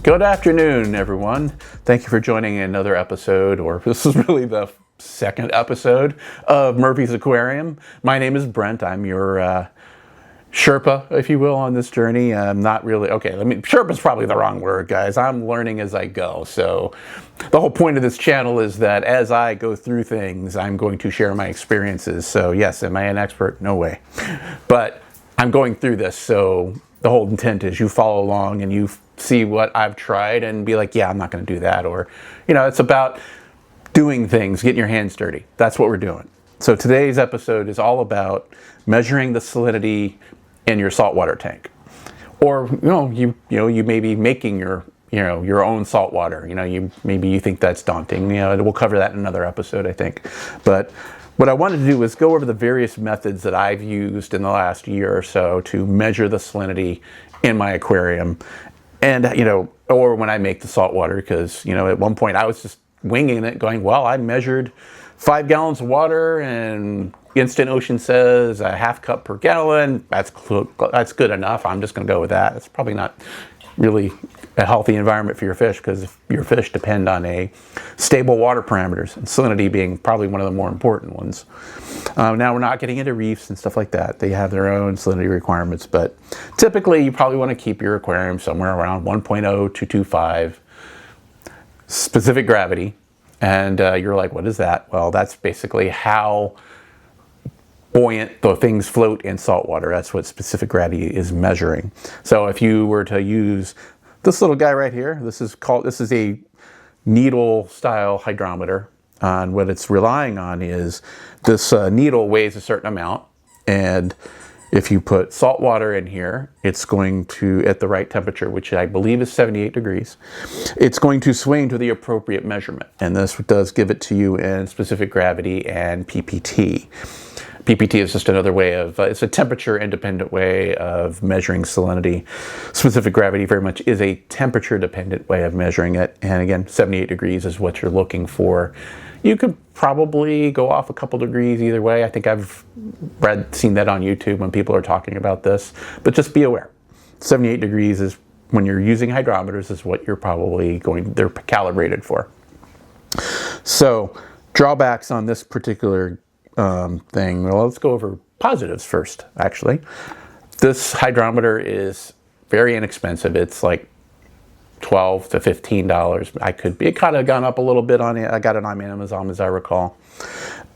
Good afternoon, everyone. Thank you for joining another episode, or this is really the second episode of Murphy's Aquarium. My name is Brent. I'm your Sherpa, if you will, on this journey. I'm not really, Sherpa's probably the wrong word, guys. I'm learning as I go. So the whole point of this channel is that as I go through things, I'm going to share my experiences. So yes, am I an expert? No way. But I'm going through this, so the whole intent is you follow along and you see what I've tried and be like, yeah, I'm not going to do that. Or, it's about doing things, getting your hands dirty. That's what we're doing. So today's episode is all about measuring the salinity in your saltwater tank. Or, you may be making your own saltwater. Maybe you think that's daunting. We'll cover that in another episode, I think. But what I wanted to do is go over the various methods that I've used in the last year or so to measure the salinity in my aquarium. And, or when I make the salt water, because, at one point I was just winging it going, well, I measured 5 gallons of water and Instant Ocean says a half cup per gallon. That's good enough. I'm just going to go with that. It's probably not really a healthy environment for your fish, because your fish depend on a stable water parameters, and salinity being probably one of the more important ones. Now we're not getting into reefs and stuff like that. They have their own salinity requirements, but typically you probably want to keep your aquarium somewhere around 1.0 to 2.5 specific gravity. And you're like, what is that? Well, that's basically how buoyant the things float in salt water. That's what specific gravity is measuring. So if you were to use this little guy right here, this is a needle style hydrometer. And what it's relying on is this needle weighs a certain amount, and if you put salt water in here, it's going to, at the right temperature, which I believe is 78 degrees, it's going to swing to the appropriate measurement. And this does give it to you in specific gravity and PPT. PPT is just another way of, it's a temperature independent way of measuring salinity. Specific gravity very much is a temperature dependent way of measuring it. And again, 78 degrees is what you're looking for. You could probably go off a couple degrees either way. I think I've seen that on YouTube when people are talking about this, but just be aware. 78 degrees is, when you're using hydrometers, is what you're probably they're calibrated for. So drawbacks on this particular thing. Well, let's go over positives first, actually. This hydrometer is very inexpensive. It's like $12 to $15. It kind of gone up a little bit on it. I got it on Amazon, as I recall.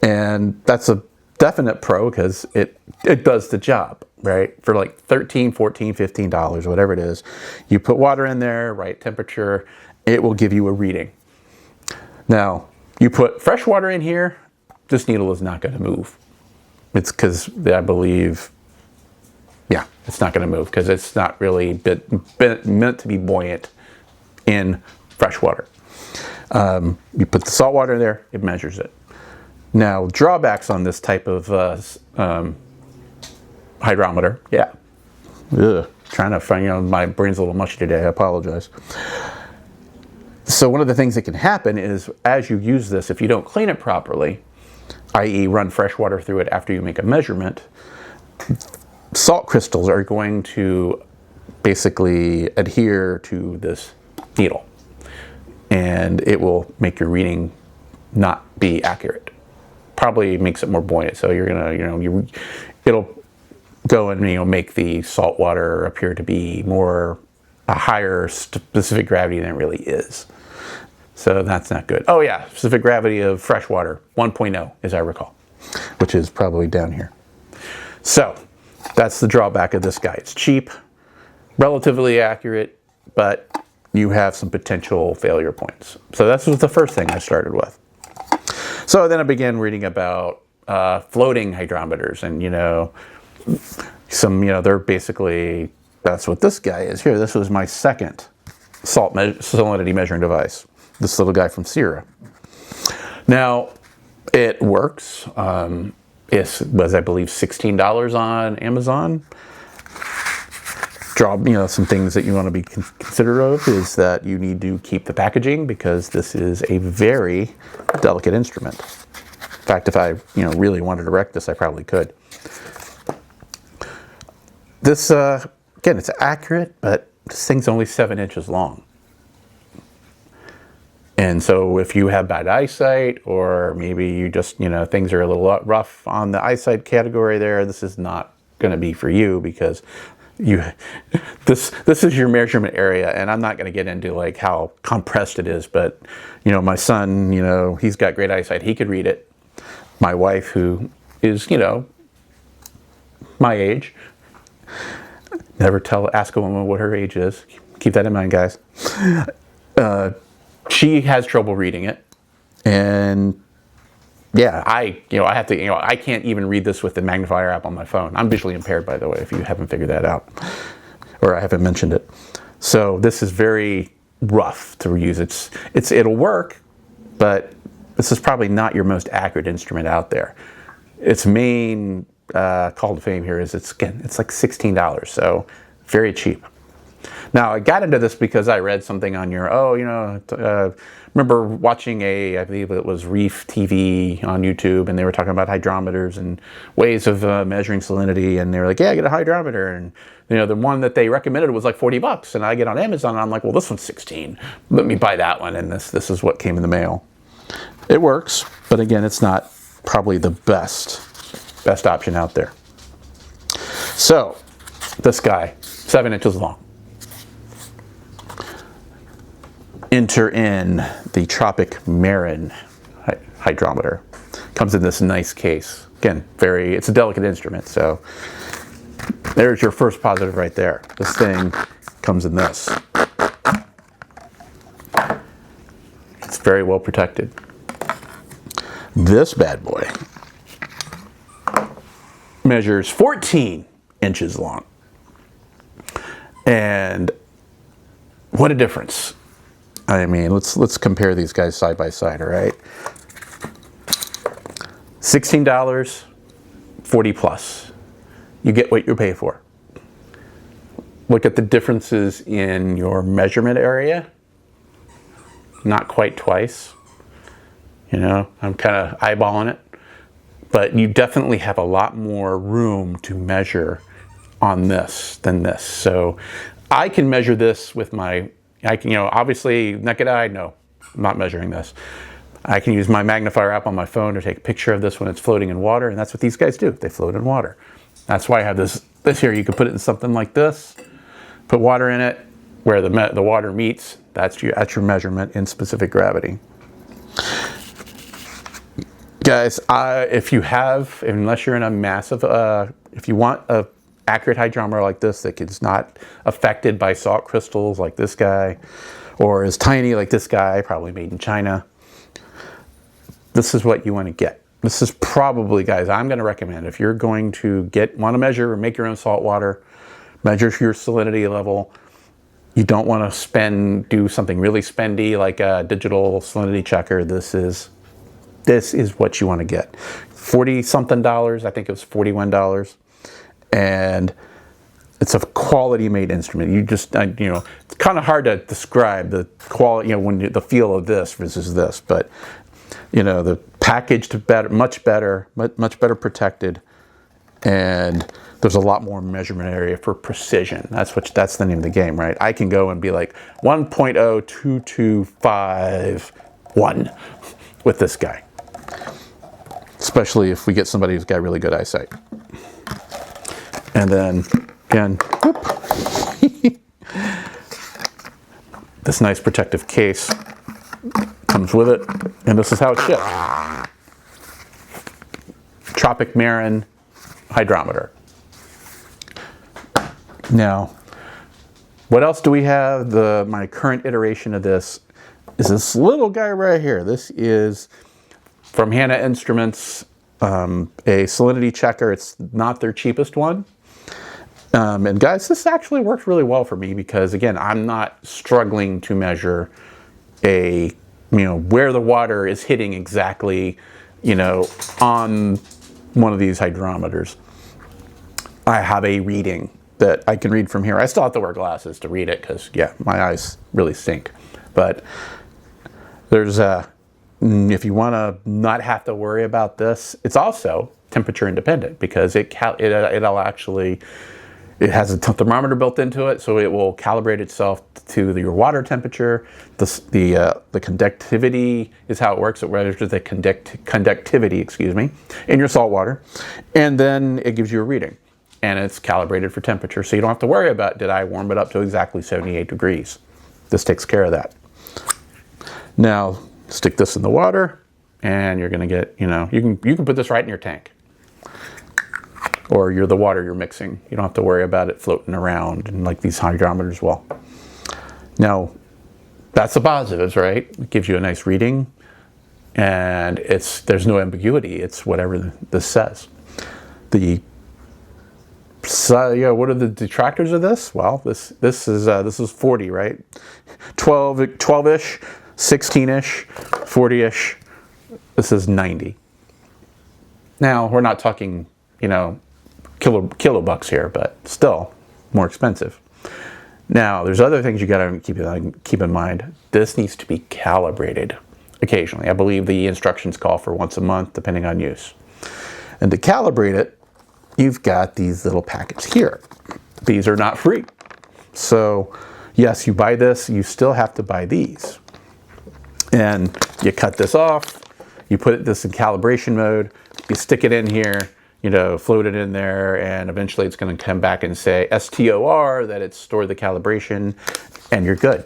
And that's a definite pro, because it does the job, right? For like $13, $14, $15, whatever it is. You put water in there, right temperature, it will give you a reading. Now, you put fresh water in here, this needle is not going to move. It's because I believe, it's not going to move, because it's not really meant to be buoyant in fresh water. You put the salt water in there, it measures it. Now, drawbacks on this type of hydrometer, trying to find, my brain's a little mushy today, I apologize. So one of the things that can happen is, as you use this, if you don't clean it properly, i.e. run fresh water through it after you make a measurement, salt crystals are going to basically adhere to this needle, and it will make your reading not be accurate. Probably makes it more buoyant, so you're gonna, it'll go and make the salt water appear to be a higher specific gravity than it really is. So that's not good. Oh yeah, specific gravity of fresh water, 1.0, as I recall, which is probably down here. So that's the drawback of this guy. It's cheap, relatively accurate, but you have some potential failure points. So that was the first thing I started with. So then I began reading about floating hydrometers, and they're basically, that's what this guy is here. This was my second salinity measuring device. This little guy from Sierra. Now, it works. It was, I believe, $16 on Amazon. Some things that you want to be considerate of is that you need to keep the packaging, because this is a very delicate instrument. In fact, if I really wanted to wreck this, I probably could. This, again, it's accurate, but this thing's only 7 inches long. And so if you have bad eyesight, or maybe you just, things are a little rough on the eyesight category there, this is not going to be for you, because this is your measurement area. And I'm not going to get into like how compressed it is, but my son, he's got great eyesight. He could read it. My wife, who is, my age, never ask a woman what her age is. Keep that in mind, guys. She has trouble reading it, and yeah, I have to, I can't even read this with the magnifier app on my phone. I'm visually impaired, by the way, if you haven't figured that out, or I haven't mentioned it. So this is very rough to use. It'll work, but this is probably not your most accurate instrument out there. Its main call to fame here is it's like $16, so very cheap. Now, I got into this because I read something on your, remember watching I believe it was Reef TV on YouTube, and they were talking about hydrometers and ways of measuring salinity, and they were like, yeah, get a hydrometer, and the one that they recommended was like $40, and I get on Amazon, and I'm like, well, this one's 16. Let me buy that one, and this is what came in the mail. It works, but again, it's not probably the best option out there. So, this guy, 7 inches long. Enter in the Tropic Marin hydrometer. Comes in this nice case. Again, it's a delicate instrument, so there's your first positive right there. This thing comes in this. It's very well protected. This bad boy measures 14 inches long. And what a difference. I mean, let's compare these guys side by side, all right? $16, 40 plus. You get what you pay for. Look at the differences in your measurement area. Not quite twice. I'm kind of eyeballing it. But you definitely have a lot more room to measure on this than this. So I can measure this with obviously naked eye, no, I'm not measuring this. I can use my magnifier app on my phone to take a picture of this when it's floating in water, and that's what these guys do. They float in water. That's why I have this here. You can put it in something like this, put water in it, where the water meets, that's your measurement in specific gravity. Guys, unless you're in a massive, if you want a accurate hydrometer like this that is not affected by salt crystals like this guy, or is tiny like this guy, probably made in China, this is what you want to get. This is probably, guys, I'm going to recommend, if you're going to want to measure or make your own salt water, measure your salinity level. You don't want to do something really spendy like a digital salinity checker. This is what you want to get. 40-something, I think it was $41. And it's a quality made instrument. You just, it's kind of hard to describe the quality, the feel of this versus this, but the packaged better, much better protected, and there's a lot more measurement area for precision. That's the name of the game, right? I can go and be like 1.02251 with this guy, especially if we get somebody who's got really good eyesight. And then, again, this nice protective case comes with it, and this is how it's shipped. Tropic Marin hydrometer. Now, what else do we have? My current iteration of this is this little guy right here. This is from Hanna Instruments, a salinity checker. It's not their cheapest one. And guys, this actually works really well for me because, again, I'm not struggling to measure where the water is hitting exactly, on one of these hydrometers. I have a reading that I can read from here. I still have to wear glasses to read it because, yeah, my eyes really stink. But there's if you want to not have to worry about this, it's also temperature independent because it'll actually, It has a thermometer built into it, so it will calibrate itself to your water temperature. The conductivity is how it works. It registers the conductivity, excuse me, in your salt water, and then it gives you a reading, and it's calibrated for temperature, so you don't have to worry about, did I warm it up to exactly 78 degrees? This takes care of that. Now, stick this in the water, and you're going to get, you can put this right in your tank, or the water you're mixing. You don't have to worry about it floating around and like these hydrometers will. Now, that's the positives, right? It gives you a nice reading, and there's no ambiguity. It's whatever this says. What are the detractors of this? Well, this is 40, right? 12-ish, 16-ish, 40-ish. This is 90. Now, we're not talking, kilo bucks here, but still more expensive. Now, there's other things you got to keep in mind. This needs to be calibrated occasionally. I believe the instructions call for once a month, depending on use. And to calibrate it, you've got these little packets here. These are not free. So, yes, you buy this, you still have to buy these. And you cut this off, you put this in calibration mode, you stick it in here, float it in there, and eventually it's going to come back and say STOR, that it's stored the calibration, and you're good.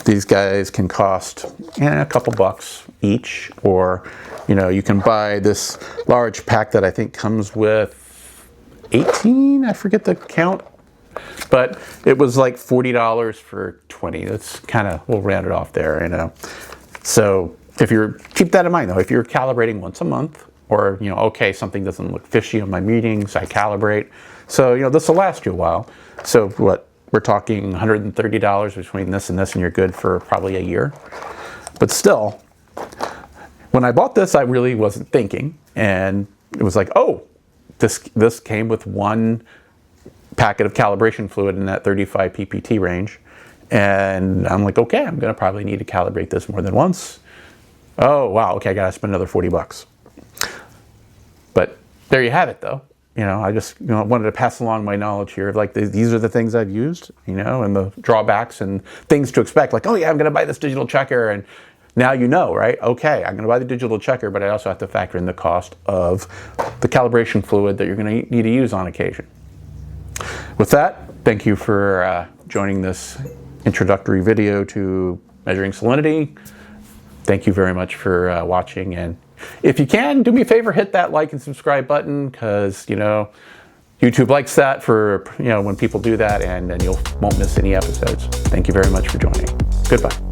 These guys can cost a couple bucks each, or you can buy this large pack that I think comes with 18, I forget the count, but it was like $40 for 20. That's we'll round it off there, So keep that in mind though, if you're calibrating once a month, or, okay, something doesn't look fishy on my readings, I calibrate. So, this will last you a while. So we're talking $130 between this, and you're good for probably a year. But still, when I bought this, I really wasn't thinking. And it was like, oh, this came with one packet of calibration fluid in that 35 ppt range. And I'm like, okay, I'm going to probably need to calibrate this more than once. Oh, wow, okay, I got to spend another 40 bucks. But there you have it, though. I just wanted to pass along my knowledge here of these are the things I've used, and the drawbacks and things to expect. Like, oh yeah, I'm going to buy this digital checker, and now right? Okay, I'm going to buy the digital checker, but I also have to factor in the cost of the calibration fluid that you're going to need to use on occasion. With that, thank you for joining this introductory video to measuring salinity. Thank you very much for watching, and if you can, do me a favor, hit that like and subscribe button, because, YouTube likes that for, when people do that, and you won't miss any episodes. Thank you very much for joining. Goodbye.